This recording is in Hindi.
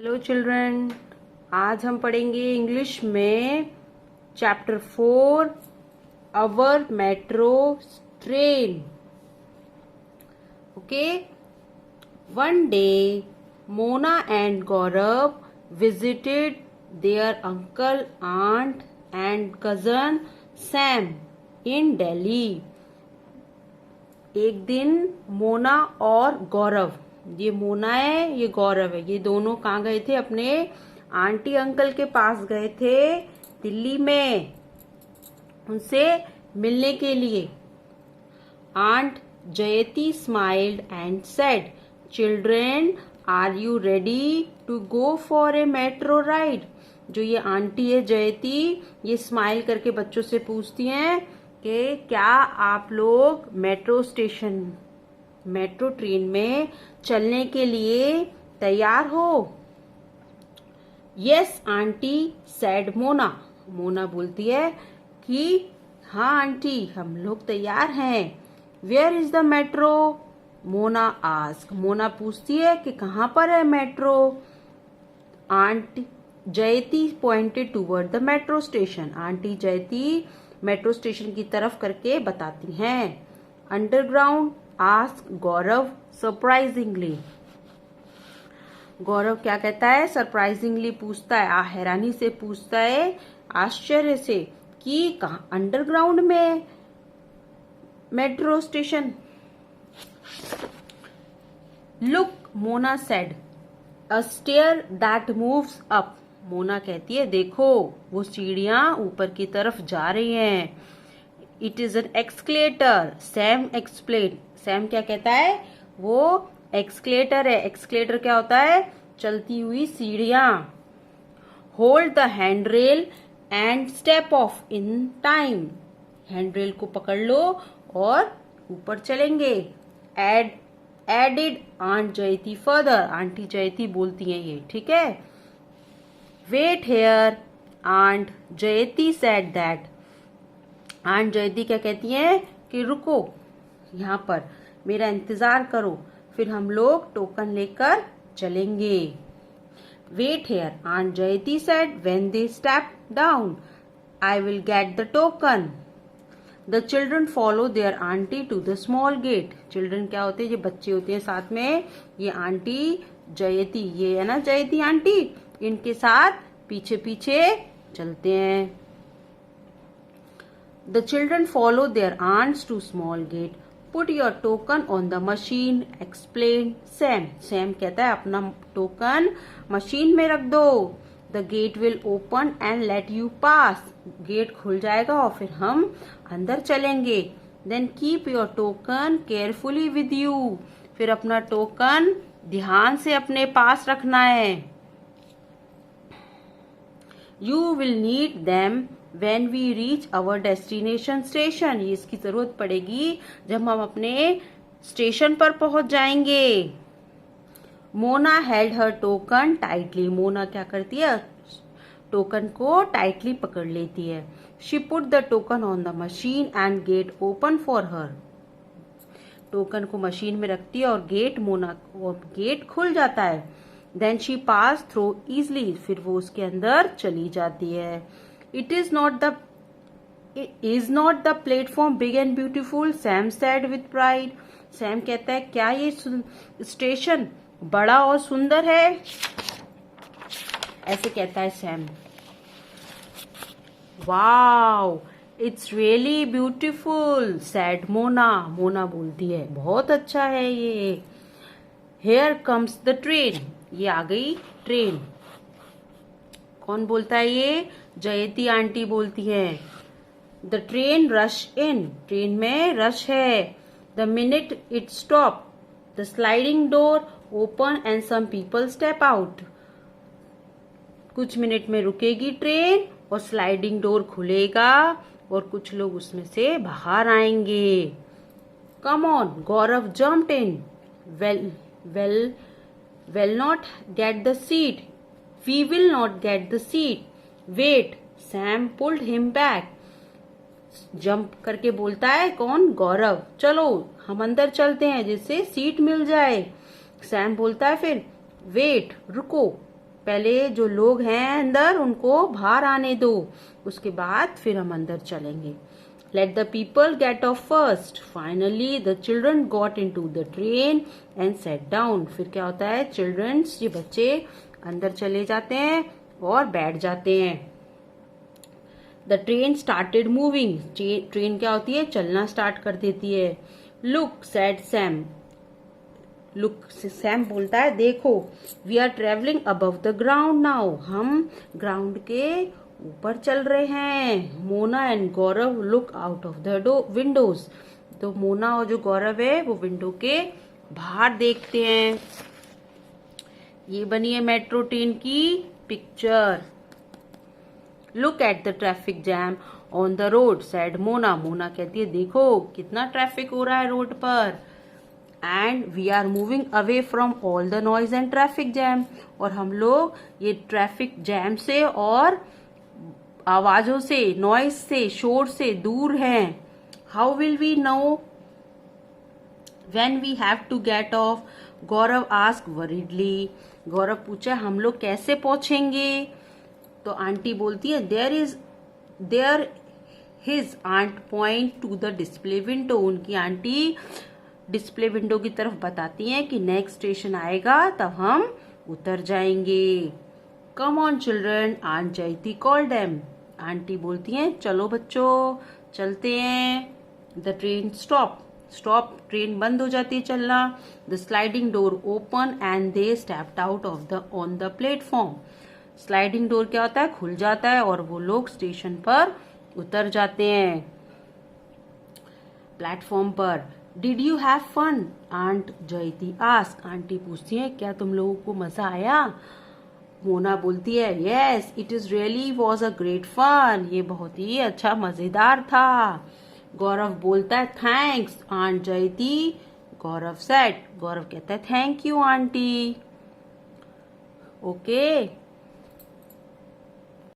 Hello children. आज हम पढ़ेंगे इंग्लिश में chapter 4 our metro train. Okay. One day Mona and Gaurav visited their uncle aunt and cousin Sam in Delhi. एक दिन मोना और गौरव, ये मोना है ये गौरव है, ये दोनों कहाँ गए थे? अपने आंटी अंकल के पास गए थे दिल्ली में, उनसे मिलने के लिए। Aunt Jayati smiled and said, children are you ready to go for a metro ride. जो ये आंटी है जयती, ये स्माइल करके बच्चों से पूछती हैं कि क्या आप लोग मेट्रो ट्रेन में चलने के लिए तैयार हो? Yes aunty said Mona. Mona बोलती है कि हाँ आंटी, हम लोग तैयार हैं। Where is the metro? Mona ask. Mona पूछती है कि कहाँ पर है metro? Aunty Jayati pointed toward the metro station. Aunty Jayati metro station की तरफ करके बताती हैं। Underground ask Gaurav surprisingly. Gaurav क्या कहता है? सरप्राइजिंगली पूछता है, हैरानी से पूछता है, आश्चर्य से, कि कहाँ अंडरग्राउंड में metro station? Look Mona said, a stair that moves up. Mona कहती है देखो, वो सीढ़ियां ऊपर की तरफ जा रही हैं। It is an accelerator, Sam explain. Sam क्या कहता है? वो एक्सकलेटर है। एक्सकलेटर क्या होता है? चलती हुई सीढ़ियां। Hold the hand rail and step of in time. Hand rail को पकड़ लो और ऊपर चलेंगे। एडिड आंट जयती फर्दर। आंटी जयती बोलती हैं ये, ठीक है। Wait here aunt Jayati said that. Aunt जयती क्या कहती हैं कि रुको यहाँ पर, मेरा इंतजार करो, फिर हम लोग टोकन लेकर चलेंगे। Wait here aunt Jayati said when they step down, I will get the token. The children follow their aunty to the small gate. Children क्या होते हैं? ये बच्चे होते हैं साथ में। ये आंटी जयती, ये है ना जयती आंटी, इनके साथ पीछे पीछे चलते हैं। The children follow their aunts to small gate. Put your token on the machine, explained Sam. Sam कहता है अपना टोकन मशीन में रख दो। The gate will open and let you pass. Gate खुल जाएगा और फिर हम अंदर चलेंगे। Then keep your token carefully with you. फिर अपना टोकन ध्यान से अपने पास रखना है। You will need them when we reach our destination station. ये इसकी जरूरत पड़ेगी जब हम अपने स्टेशन पर पहुंच जाएंगे। Mona held her token tightly. Mona क्या करती है? टोकन को टाइटली पकड़ लेती है। She put the token on the machine and gate open for her. Token को मशीन में रखती है और गेट खुल जाता है। Then she pass through easily. फिर वो उसके अंदर चली जाती है। It is not the platform big and beautiful? Sam said with pride. Sam कहता है क्या ये स्टेशन बड़ा और सुंदर है? ऐसे कहता है Sam. Wow, it's really beautiful, said Mona. Mona बोलती है बहुत अच्छा है ये। Here comes the train. ये आ गई ट्रेन। कौन बोलता है ये? जयती आंटी बोलती है। The train rush in. Train में रश है। The minute it stop, the sliding door open and some people step out. कुछ मिनट में रुकेगी ट्रेन और स्लाइडिंग डोर खुलेगा और कुछ लोग उसमें से बाहर आएंगे। Come on, Gaurav jumped in. Well not get the seat. We will not get the seat. Wait, Sam pulled him back. Jump करके बोलता है कौन? गौरव। चलो हम अंदर चलते हैं जिससे सीट मिल जाए। सैम बोलता है फिर वेट, रुको, पहले जो लोग हैं अंदर उनको बाहर आने दो, उसके बाद फिर हम अंदर चलेंगे। Let the people get off first. Finally, the children got into the train and sat down. फिर क्या होता है, चिल्ड्रंस, ये बच्चे अंदर चले जाते हैं और बैठ जाते हैं। The train started moving. Train क्या होती है, चलना स्टार्ट कर देती है। Look, said Sam. Look, Sam बोलता है, देखो, we are travelling above the ground now, हम ग्राउंड के ऊपर चल रहे हैं। Mona and Gaurav look out of the windows. तो मोना और जो गौरव है वो विंडो के बाहर देखते हैं। ये बनी है मेट्रो ट्रेन की picture. Look at the traffic jam on the road, sad Mona. Mona कहती है, देखो कितना ट्रैफिक हो रहा है रोड पर। And we are moving away from all the noise and traffic jam, और हम लोग ये ट्रैफिक जैम से और आवाजों से, नॉइज से, शोर से दूर हैं। How will we know when we have to get off, Gaurav asked worriedly. Gaurav पूछा, हम लोग कैसे पहुंचेंगे? तो आंटी बोलती है, there his aunt point to the display window. उनकी आंटी डिस्प्ले विंडो की तरफ बताती हैं कि नेक्स्ट स्टेशन आएगा तब हम उतर जाएंगे। कम ऑन चिल्ड्रन, आंट जयती कॉल्ड देम। आंटी बोलती हैं, चलो बच्चों चलते हैं। द ट्रेन स्टॉप, ट्रेन बंद हो जाती है चलना। The sliding door open and they stepped out on the platform. Sliding door क्या होता है, खुल जाता है और वो लोग स्टेशन पर उतर जाते हैं, प्लेटफॉर्म पर। Did you have fun, aunt Jayati ask. आंटी पूछती है, क्या तुम लोगों को मजा आया? मोना बोलती है, yes it is really was a great fun, ये बहुत ही अच्छा मजेदार था। गौरव बोलता है, थैंक्स आंट जयती। गौरव कहता है, थैंक यू आंटी। ओके।